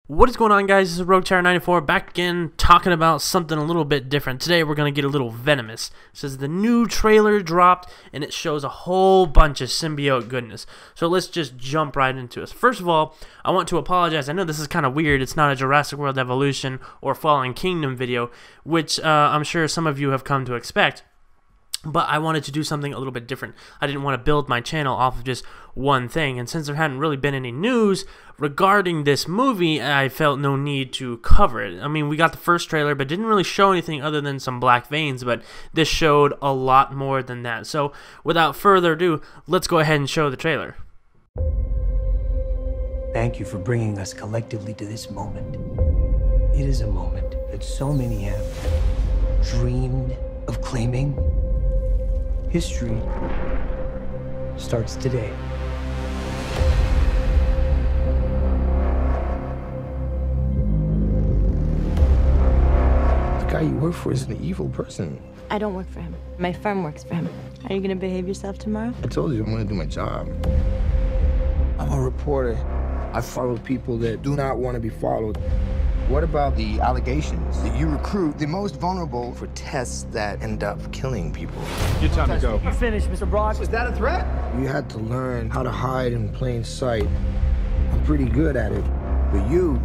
What is going on, guys? This is RogueTerror94 back again, talking about something a little bit different. Today we're going to get a little venomous. It says the new trailer dropped and it shows a whole bunch of symbiote goodness. So let's just jump right into it. First of all, I want to apologize. I know this is kind of weird. It's not a Jurassic World Evolution or Fallen Kingdom video, which I'm sure some of you have come to expect. But I wanted to do something a little bit different. I didn't want to build my channel off of just one thing. And since there hadn't really been any news regarding this movie, I felt no need to cover it. I mean, we got the first trailer, but didn't really show anything other than some black veins. But this showed a lot more than that. So without further ado, let's go ahead and show the trailer. Thank you for bringing us collectively to this moment. It is a moment that so many have dreamed of claiming. History starts today. The guy you work for is an evil person. I don't work for him. My firm works for him. Are you gonna behave yourself tomorrow? I told you I'm gonna do my job. I'm a reporter. I follow people that do not want to be followed. What about the allegations that you recruit the most vulnerable for tests that end up killing people? Your time to go. You finished, Mr. Brock? Was that a threat? You had to learn how to hide in plain sight. I'm pretty good at it. But you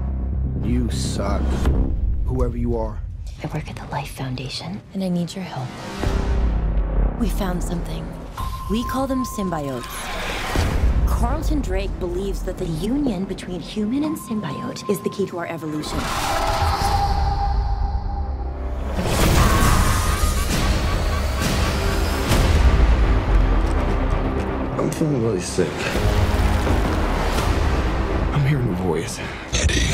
suck. Whoever you are. I work at the Life Foundation, and I need your help. We found something. We call them Symbiotes. Carlton Drake believes that the union between human and symbiote is the key to our evolution. I'm feeling really sick. I'm hearing a voice. Eddie.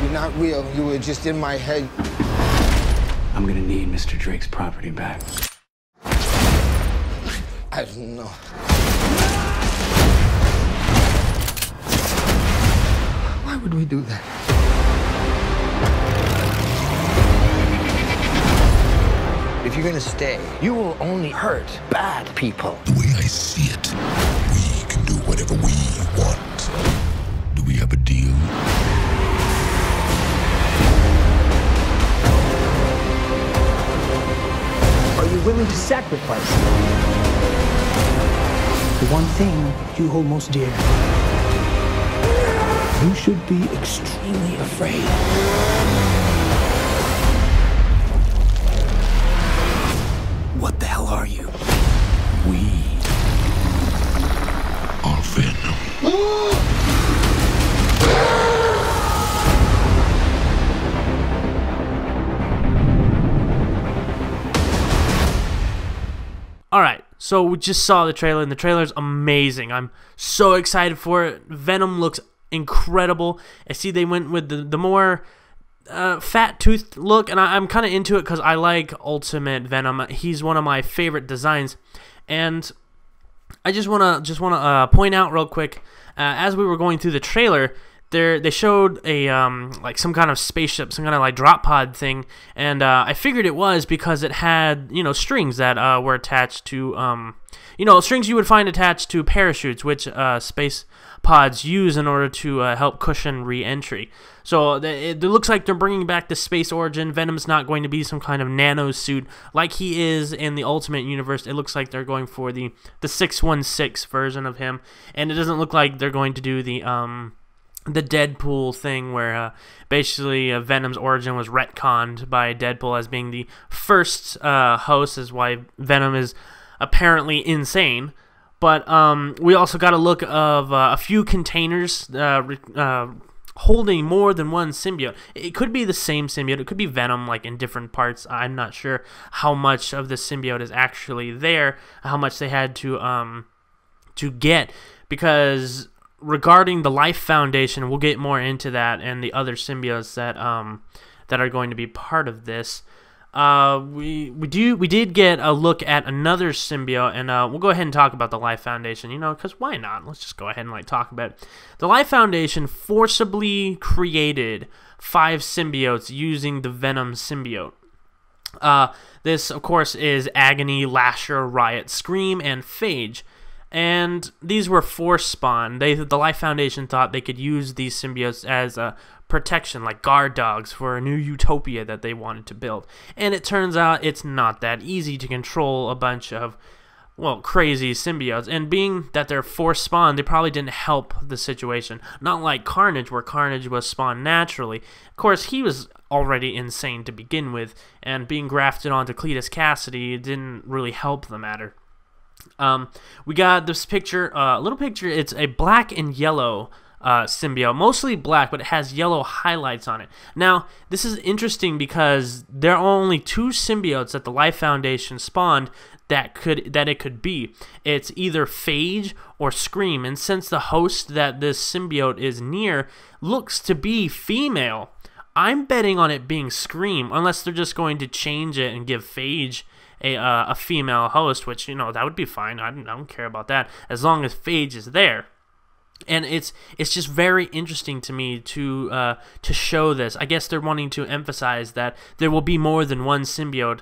You're not real. You were just in my head. I'm gonna need Mr. Drake's property back. I don't know. Why would we do that? If you're gonna stay, you will only hurt bad people. The way I see it, we can do whatever we want. Do we have a deal? Are you willing to sacrifice the one thing you hold most dear? You should be extremely afraid. What the hell are you? We are Venom. Alright, so we just saw the trailer, and the trailer's amazing. I'm so excited for it. Venom looks incredible. I see they went with the more fat-toothed look, and I'm kind of into it because I like Ultimate Venom. He's one of my favorite designs, and I just wanna point out real quick, as we were going through the trailer, they showed a like some kind of spaceship, some kind of like drop pod thing, and I figured it was because it had, you know, strings that were attached to you know, strings you would find attached to parachutes, which space pods use in order to help cushion re-entry. So it looks like they're bringing back the space origin. Venom's not going to be some kind of nano suit like he is in the Ultimate Universe. It looks like they're going for the 616 version of him, and it doesn't look like they're going to do the Deadpool thing where basically Venom's origin was retconned by Deadpool as being the first host, is why Venom is apparently insane. But we also got a look of a few containers holding more than one symbiote. It could be the same symbiote. It could be Venom, like in different parts. I'm not sure how much of the symbiote is actually there, how much they had to get, because regarding the Life Foundation, we'll get more into that and the other symbiotes that that are going to be part of this. We did get a look at another symbiote, and we'll go ahead and talk about the Life Foundation, you know, because why not? Let's just go ahead and like talk about it. The Life Foundation forcibly created 5 symbiotes using the Venom symbiote. This, of course, is Agony, Lasher, Riot, Scream, and Phage. And these were force spawn. The Life Foundation thought they could use these symbiotes as a protection, like guard dogs for a new utopia that they wanted to build. And it turns out it's not that easy to control a bunch of, well, crazy symbiotes. And being that they're force spawned, they probably didn't help the situation. Not like Carnage, where Carnage was spawned naturally. Of course, he was already insane to begin with, and being grafted onto Cletus Cassidy didn't really help the matter. We got this picture, little picture. It's a black and yellow symbiote, mostly black, but it has yellow highlights on it. Now, this is interesting because there are only 2 symbiotes that the Life Foundation spawned that it could be. It's either Phage or Scream, and since the host that this symbiote is near looks to be female, I'm betting on it being Scream, unless they're just going to change it and give Phage a female host, which, you know, that would be fine. I don't care about that, as long as Phage is there. And it's just very interesting to me to show this. I guess they're wanting to emphasize that there will be more than one symbiote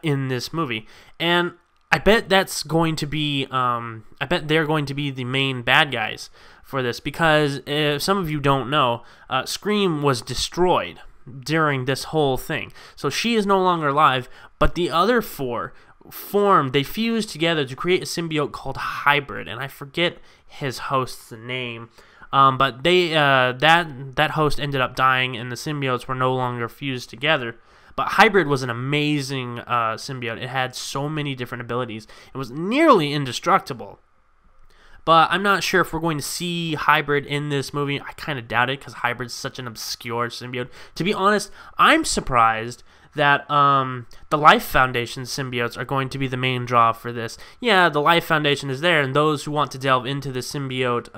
in this movie, and I bet that's going to be. I bet they're going to be the main bad guys for this, because if some of you don't know, Scream was destroyed during this whole thing, so she is no longer alive. But the other 4 they fused together to create a symbiote called Hybrid, and I forget his host's name. But they that host ended up dying, and the symbiotes were no longer fused together. But Hybrid was an amazing symbiote. It had so many different abilities. It was nearly indestructible. But I'm not sure if we're going to see Hybrid in this movie. I kind of doubt it, because Hybrid's such an obscure symbiote. To be honest, I'm surprised that the Life Foundation symbiotes are going to be the main draw for this. Yeah, the Life Foundation is there, and those who want to delve into the symbiote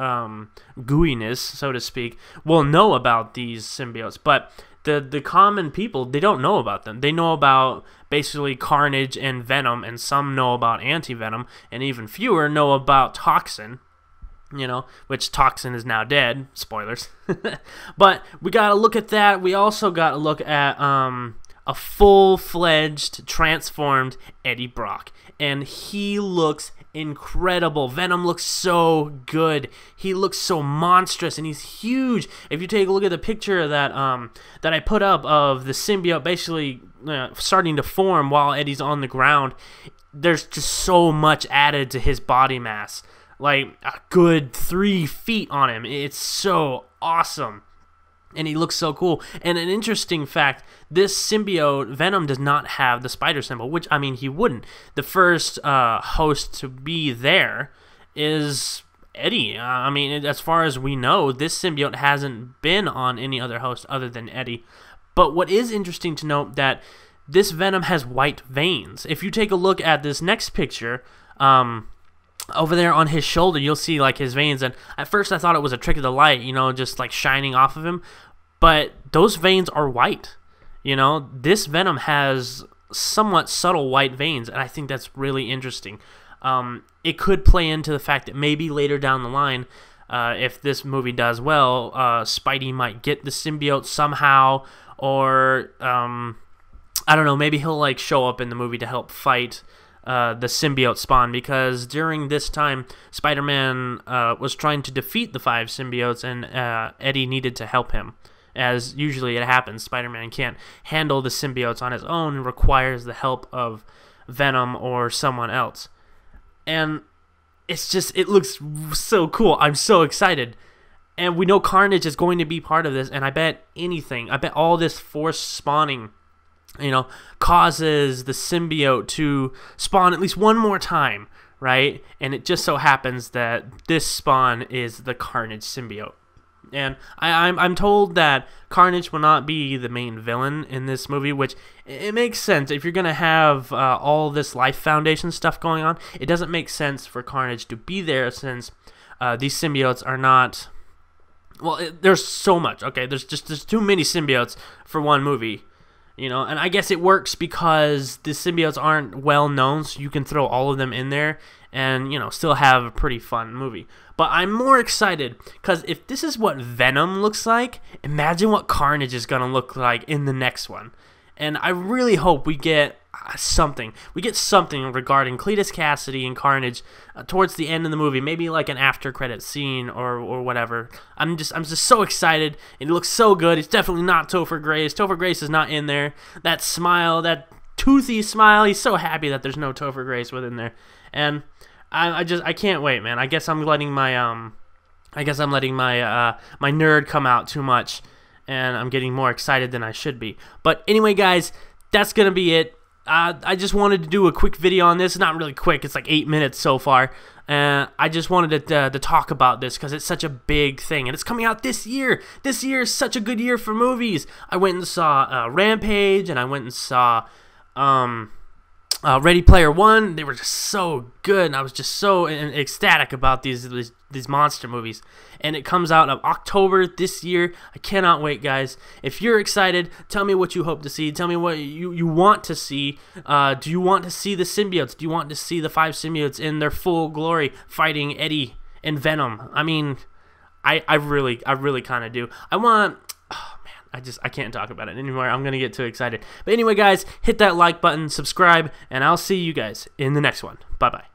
gooiness, so to speak, will know about these symbiotes. But the common people, they don't know about them. They know about basically Carnage and Venom, and some know about Anti-Venom, and even fewer know about Toxin. You know, which Toxin is now dead. Spoilers. But we gotta look at that. We also gotta look at a full-fledged, transformed Eddie Brock, and he looks incredible. Venom looks so good. He looks so monstrous, and he's huge. If you take a look at the picture that I put up of the symbiote basically starting to form while Eddie's on the ground, there's just so much added to his body mass, like a good 3 feet on him. It's so awesome. And he looks so cool. And an interesting fact, this symbiote, Venom, does not have the spider symbol, which, I mean, he wouldn't. The first host to be there is Eddie. I mean, as far as we know, this symbiote hasn't been on any other host other than Eddie. But what is interesting to note, that this Venom has white veins. If you take a look at this next picture, over there on his shoulder, you'll see like his veins, and at first I thought it was a trick of the light, you know, just like shining off of him, but those veins are white. You know, this Venom has somewhat subtle white veins, and I think that's really interesting. It could play into the fact that maybe later down the line, if this movie does well, Spidey might get the symbiote somehow, or I don't know, maybe he'll like show up in the movie to help fight the symbiote spawn, because during this time Spider-Man was trying to defeat the 5 symbiotes, and Eddie needed to help him. As usually it happens, Spider-Man can't handle the symbiotes on his own and requires the help of Venom or someone else. And it's just, it looks so cool. I'm so excited. And we know Carnage is going to be part of this, and I bet all this force spawning, you know, causes the symbiote to spawn at least one more time, right? And it just so happens that this spawn is the Carnage symbiote. And I'm told that Carnage will not be the main villain in this movie, which it makes sense. If you're going to have all this Life Foundation stuff going on, it doesn't make sense for Carnage to be there, since these symbiotes are not... Well, there's so much, okay? There's too many symbiotes for one movie. You know, and I guess it works because the symbiotes aren't well known, so you can throw all of them in there and, you know, still have a pretty fun movie. But I'm more excited because if this is what Venom looks like, imagine what Carnage is going to look like in the next one. And I really hope we get something. We get something regarding Cletus Cassidy and Carnage towards the end of the movie, maybe like an after credit scene or whatever. I'm just so excited. It looks so good. It's definitely not Topher Grace. Topher Grace is not in there. That smile, that toothy smile. He's so happy that there's no Topher Grace within there, and I can't wait, man. I guess I'm letting my my nerd come out too much, and I'm getting more excited than I should be. But anyway, guys, that's gonna be it. I just wanted to do a quick video on this. Not really quick. It's like 8 minutes so far. I just wanted to talk about this because it's such a big thing, and it's coming out this year. This year is such a good year for movies. I went and saw Rampage, and I went and saw Ready Player One. They were just so good, and I was just so ecstatic about these monster movies. And it comes out in October this year. I cannot wait, guys. If you're excited, tell me what you hope to see. Tell me what you want to see. Do you want to see the symbiotes? Do you want to see the 5 symbiotes in their full glory fighting Eddie and Venom? I mean, I really kind of do. I want... I can't talk about it anymore. I'm going to get too excited. But anyway, guys, hit that like button, subscribe, and I'll see you guys in the next one. Bye-bye.